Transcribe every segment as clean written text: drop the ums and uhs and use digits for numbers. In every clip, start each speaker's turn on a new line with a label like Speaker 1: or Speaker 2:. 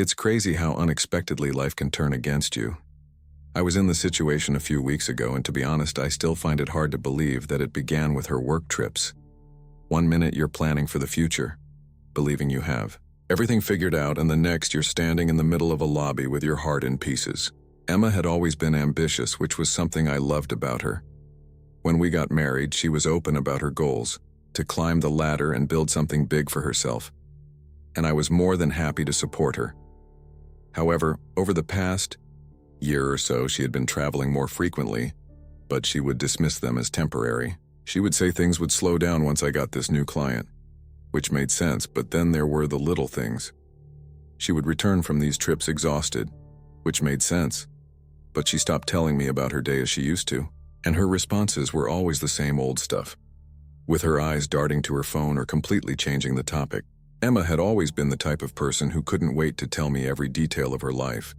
Speaker 1: It's crazy how unexpectedly life can turn against you. I was in the situation a few weeks ago, and to be honest, I still find it hard to believe that it began with her work trips. One minute you're planning for the future, believing you have everything figured out, and the next you're standing in the middle of a lobby with your heart in pieces. Emma had always been ambitious, which was something I loved about her. When we got married, she was open about her goals, to climb the ladder and build something big for herself. And I was more than happy to support her. However, over the past year or so, she had been traveling more frequently, but she would dismiss them as temporary. She would say things would slow down once I got this new client, which made sense, but then there were the little things. She would return from these trips exhausted, which made sense, but she stopped telling me about her day as she used to, and her responses were always the same old stuff, with her eyes darting to her phone or completely changing the topic. Emma had always been the type of person who couldn't wait to tell me every detail of her life,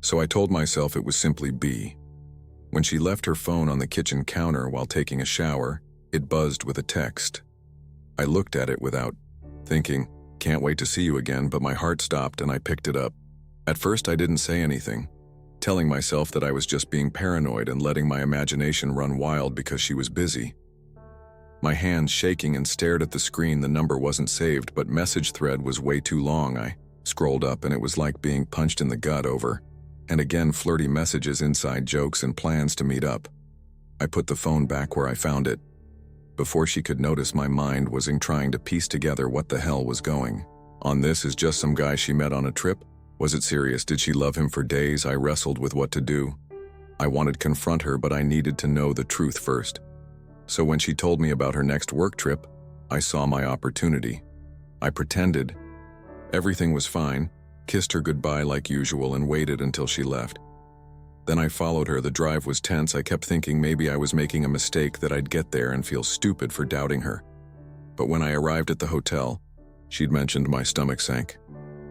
Speaker 1: so I told myself it was simply B. When she left her phone on the kitchen counter while taking a shower, it buzzed with a text. I looked at it without thinking, "Can't wait to see you again," but my heart stopped and I picked it up. At first I didn't say anything, telling myself that I was just being paranoid and letting my imagination run wild because she was busy. My hands shaking and stared at the screen. The number wasn't saved, but message thread was way too long. I scrolled up and it was like being punched in the gut over and again flirty messages, inside jokes, and plans to meet up. I put the phone back where I found it. Before she could notice, my mind was trying to piece together what the hell was going on. This is just some guy she met on a trip? Was it serious? Did she love him for days? I wrestled with what to do. I wanted to confront her, but I needed to know the truth first. So when she told me about her next work trip, I saw my opportunity. I pretended everything was fine, kissed her goodbye like usual, and waited until she left. Then I followed her. The drive was tense. I kept thinking maybe I was making a mistake, that I'd get there and feel stupid for doubting her. But when I arrived at the hotel, she'd mentioned, my stomach sank.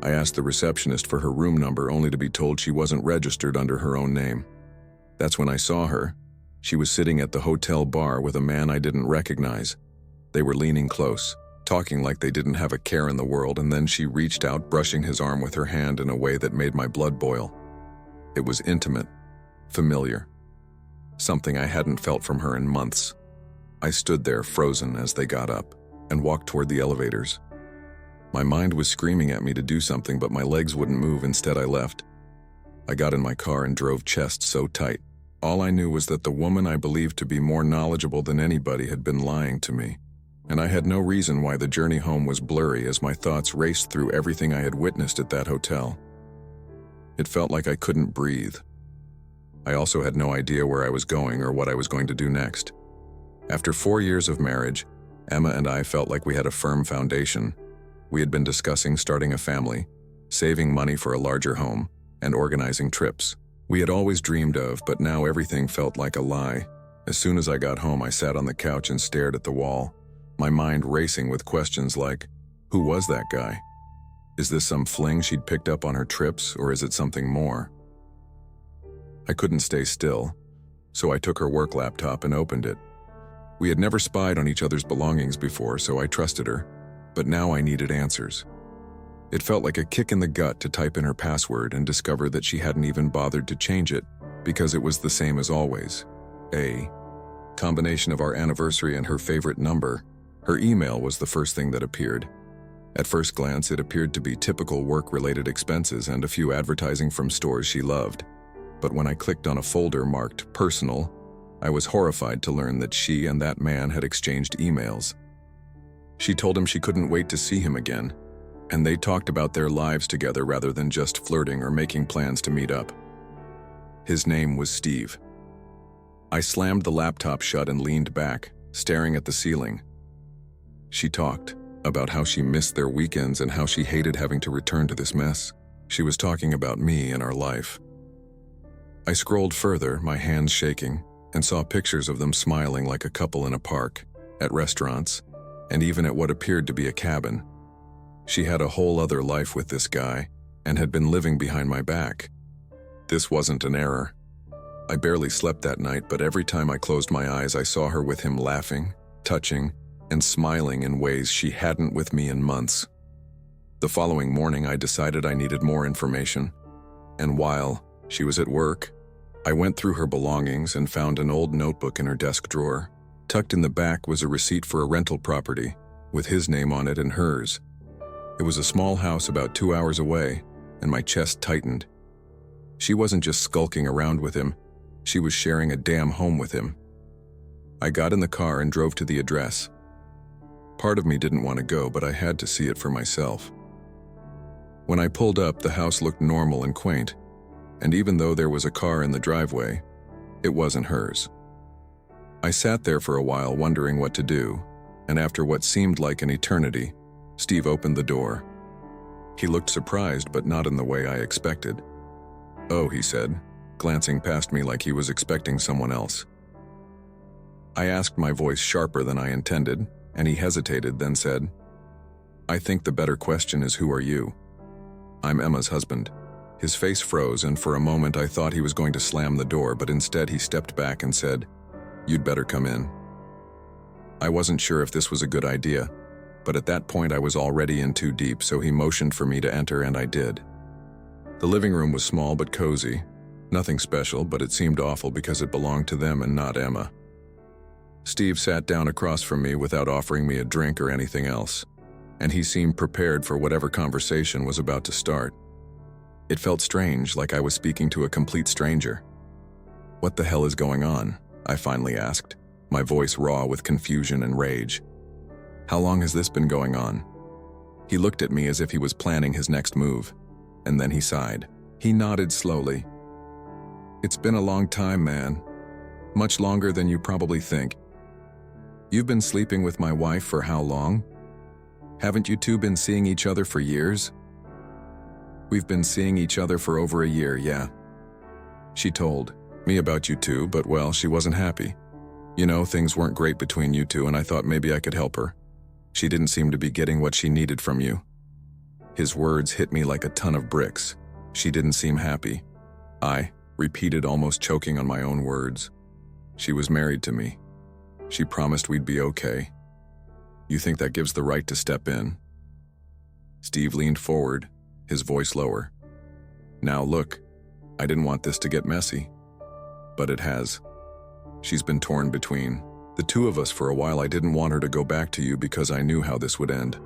Speaker 1: I asked the receptionist for her room number, only to be told she wasn't registered under her own name. That's when I saw her. She was sitting at the hotel bar with a man I didn't recognize. They were leaning close, talking like they didn't have a care in the world, and then she reached out, brushing his arm with her hand in a way that made my blood boil. It was intimate, familiar, something I hadn't felt from her in months. I stood there frozen as they got up and walked toward the elevators. My mind was screaming at me to do something, but my legs wouldn't move. Instead, I left. I got in my car and drove, chest so tight. All I knew was that the woman I believed to be more knowledgeable than anybody had been lying to me, and I had no reason why. The journey home was blurry as my thoughts raced through everything I had witnessed at that hotel. It felt like I couldn't breathe. I also had no idea where I was going or what I was going to do next. After 4 years of marriage, Emma and I felt like we had a firm foundation. We had been discussing starting a family, saving money for a larger home, and organizing trips we had always dreamed of, but now everything felt like a lie. As soon as I got home, I sat on the couch and stared at the wall, my mind racing with questions like, who was that guy? Is this some fling she'd picked up on her trips, or is it something more? I couldn't stay still, so I took her work laptop and opened it. We had never spied on each other's belongings before, so I trusted her, but now I needed answers. It felt like a kick in the gut to type in her password and discover that she hadn't even bothered to change it, because it was the same as always. A combination of our anniversary and her favorite number. Her email was the first thing that appeared. At first glance, it appeared to be typical work-related expenses and a few advertising from stores she loved. But when I clicked on a folder marked personal, I was horrified to learn that she and that man had exchanged emails. She told him she couldn't wait to see him again, and they talked about their lives together rather than just flirting or making plans to meet up. His name was Steve. I slammed the laptop shut and leaned back, staring at the ceiling. She talked about how she missed their weekends and how she hated having to return to this mess. She was talking about me and our life. I scrolled further, my hands shaking, and saw pictures of them smiling like a couple in a park, at restaurants, and even at what appeared to be a cabin. She had a whole other life with this guy, and had been living behind my back. This wasn't an error. I barely slept that night, but every time I closed my eyes, I saw her with him, laughing, touching, and smiling in ways she hadn't with me in months. The following morning, I decided I needed more information. And while she was at work, I went through her belongings and found an old notebook in her desk drawer. Tucked in the back was a receipt for a rental property, with his name on it and hers. It was a small house about 2 hours away, and my chest tightened. She wasn't just skulking around with him, she was sharing a damn home with him. I got in the car and drove to the address. Part of me didn't want to go, but I had to see it for myself. When I pulled up, the house looked normal and quaint, and even though there was a car in the driveway, it wasn't hers. I sat there for a while wondering what to do, and after what seemed like an eternity, Steve opened the door. He looked surprised, but not in the way I expected. "Oh," he said, glancing past me like he was expecting someone else. I asked, my voice sharper than I intended, and he hesitated, then said, "I think the better question is, who are you?" "I'm Emma's husband." His face froze, and for a moment I thought he was going to slam the door, but instead he stepped back and said, "You'd better come in." I wasn't sure if this was a good idea, but at that point I was already in too deep, so he motioned for me to enter, and I did. The living room was small but cozy. Nothing special, but it seemed awful because it belonged to them and not Emma. Steve sat down across from me without offering me a drink or anything else, and he seemed prepared for whatever conversation was about to start. It felt strange, like I was speaking to a complete stranger. "What the hell is going on?" I finally asked, my voice raw with confusion and rage. "How long has this been going on?" He looked at me as if he was planning his next move, and then he sighed. He nodded slowly. "It's been a long time, man. Much longer than you probably think. You've been sleeping with my wife for how long? Haven't you two been seeing each other for years?" "We've been seeing each other for over a year, yeah." She told me about you two, but well, she wasn't happy. You know, things weren't great between you two, and I thought maybe I could help her. She didn't seem to be getting what she needed from you. His words hit me like a ton of bricks. She didn't seem happy. I repeated, almost choking on my own words. She was married to me. She promised we'd be okay. You think that gives the right to step in? Steve leaned forward, his voice lower. "Now look, I didn't want this to get messy, but it has. She's been torn between the two of us for a while. I didn't want her to go back to you because I knew how this would end.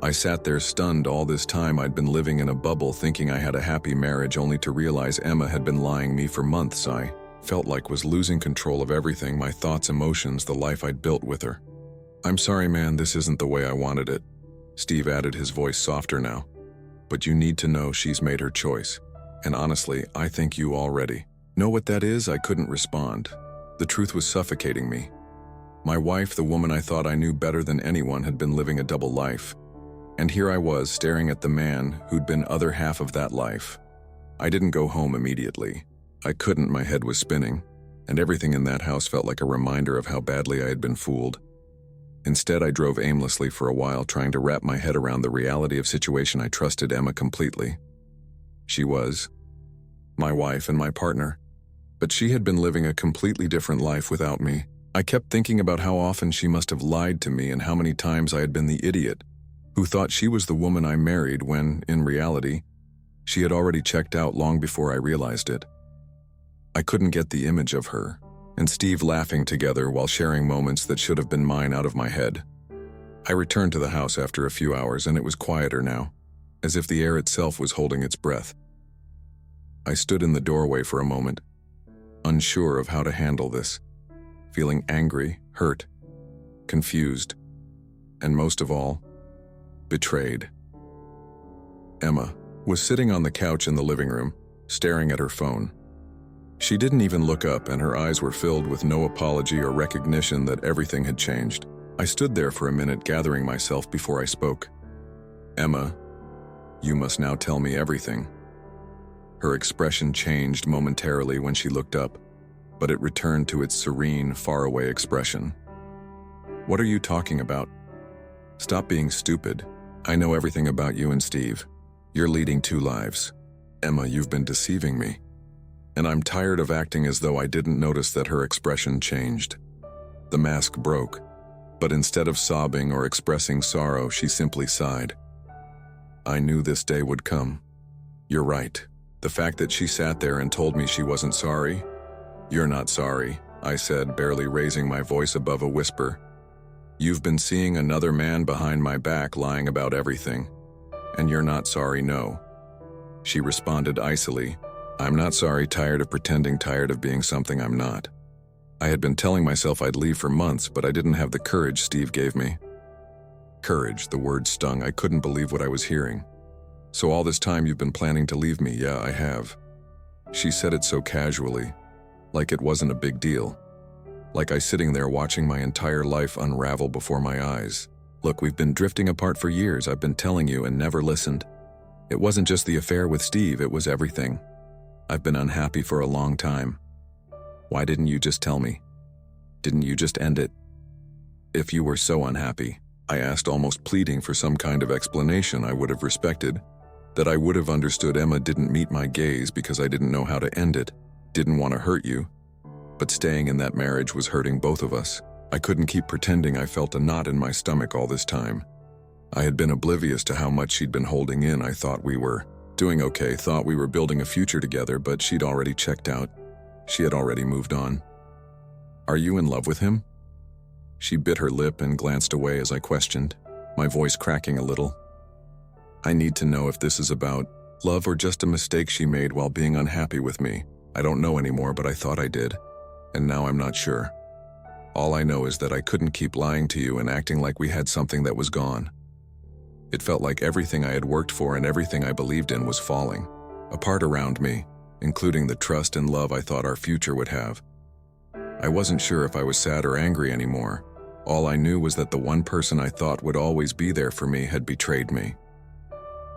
Speaker 1: I sat there stunned. All this time I'd been living in a bubble, thinking I had a happy marriage, only to realize Emma had been lying me for months. I felt like was losing control of everything, my thoughts, emotions, the life I'd built with her. I'm sorry, man, this isn't the way I wanted it." Steve added, his voice softer now. "But you need to know she's made her choice. And honestly, I think you already know what that is." I couldn't respond. The truth was suffocating me. My wife, the woman I thought I knew better than anyone, had been living a double life. And here I was, staring at the man who'd been other half of that life. I didn't go home immediately. I couldn't, my head was spinning, and everything in that house felt like a reminder of how badly I had been fooled. Instead, I drove aimlessly for a while, trying to wrap my head around the reality of situation. I trusted Emma completely. She was my wife and my partner, but she had been living a completely different life without me. I kept thinking about how often she must have lied to me and how many times I had been the idiot who thought she was the woman I married when, in reality, she had already checked out long before I realized it. I couldn't get the image of her and Steve laughing together while sharing moments that should have been mine out of my head. I returned to the house after a few hours, and it was quieter now, as if the air itself was holding its breath. I stood in the doorway for a moment, unsure of how to handle this, feeling angry, hurt, confused, and most of all, betrayed. Emma was sitting on the couch in the living room, staring at her phone. She didn't even look up, and her eyes were filled with no apology or recognition that everything had changed. I stood there for a minute, gathering myself before I spoke. "Emma, you must now tell me everything." Her expression changed momentarily when she looked up, but it returned to its serene, faraway expression. "What are you talking about? Stop being stupid. I know everything about you and Steve. You're leading two lives. Emma, you've been deceiving me. And I'm tired of acting as though I didn't notice." That her expression changed. The mask broke, but instead of sobbing or expressing sorrow, she simply sighed. I knew this day would come. You're right. The fact that she sat there and told me she wasn't sorry. You're not sorry, I said, barely raising my voice above a whisper. You've been seeing another man behind my back lying about everything. And you're not sorry, no. She responded icily. I'm not sorry, tired of pretending, tired of being something I'm not. I had been telling myself I'd leave for months, but I didn't have the courage Steve gave me. Courage, the word stung. I couldn't believe what I was hearing. So all this time you've been planning to leave me? Yeah, I have. She said it so casually, like it wasn't a big deal. Like I sitting there watching my entire life unravel before my eyes. Look, we've been drifting apart for years. I've been telling you and never listened. It wasn't just the affair with Steve, it was everything. I've been unhappy for a long time. Why didn't you just tell me? Didn't you just end it? If you were so unhappy, I asked, almost pleading for some kind of explanation I would have respected, that I would have understood. Emma didn't meet my gaze because I didn't know how to end it, didn't want to hurt you. But staying in that marriage was hurting both of us. I couldn't keep pretending I felt a knot in my stomach all this time. I had been oblivious to how much she'd been holding in. I thought we were doing okay, thought we were building a future together, but she'd already checked out. She had already moved on. Are you in love with him? She bit her lip and glanced away as I questioned, my voice cracking a little. I need to know if this is about love or just a mistake she made while being unhappy with me. I don't know anymore, but I thought I did. And now I'm not sure. All I know is that I couldn't keep lying to you and acting like we had something that was gone. It felt like everything I had worked for and everything I believed in was falling apart around me, including the trust and love I thought our future would have. I wasn't sure if I was sad or angry anymore. All I knew was that the one person I thought would always be there for me had betrayed me.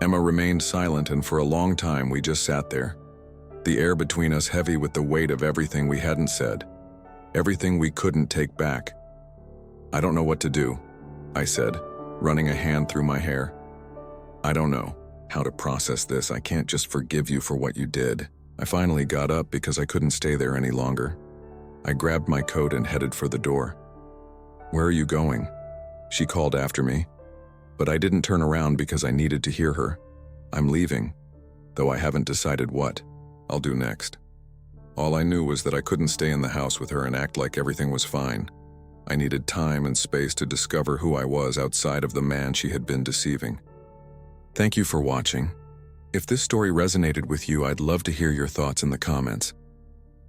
Speaker 1: Emma remained silent, and for a long time we just sat there, the air between us heavy with the weight of everything we hadn't said, everything we couldn't take back. I don't know what to do, I said, running a hand through my hair. I don't know how to process this. I can't just forgive you for what you did. I finally got up because I couldn't stay there any longer. I grabbed my coat and headed for the door. Where are you going? She called after me, but I didn't turn around because I needed to hear her. I'm leaving, though I haven't decided what I'll do next. All I knew was that I couldn't stay in the house with her and act like everything was fine. I needed time and space to discover who I was outside of the man she had been deceiving. Thank you for watching. If this story resonated with you, I'd love to hear your thoughts in the comments.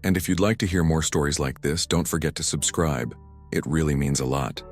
Speaker 1: And if you'd like to hear more stories like this, don't forget to subscribe. It really means a lot.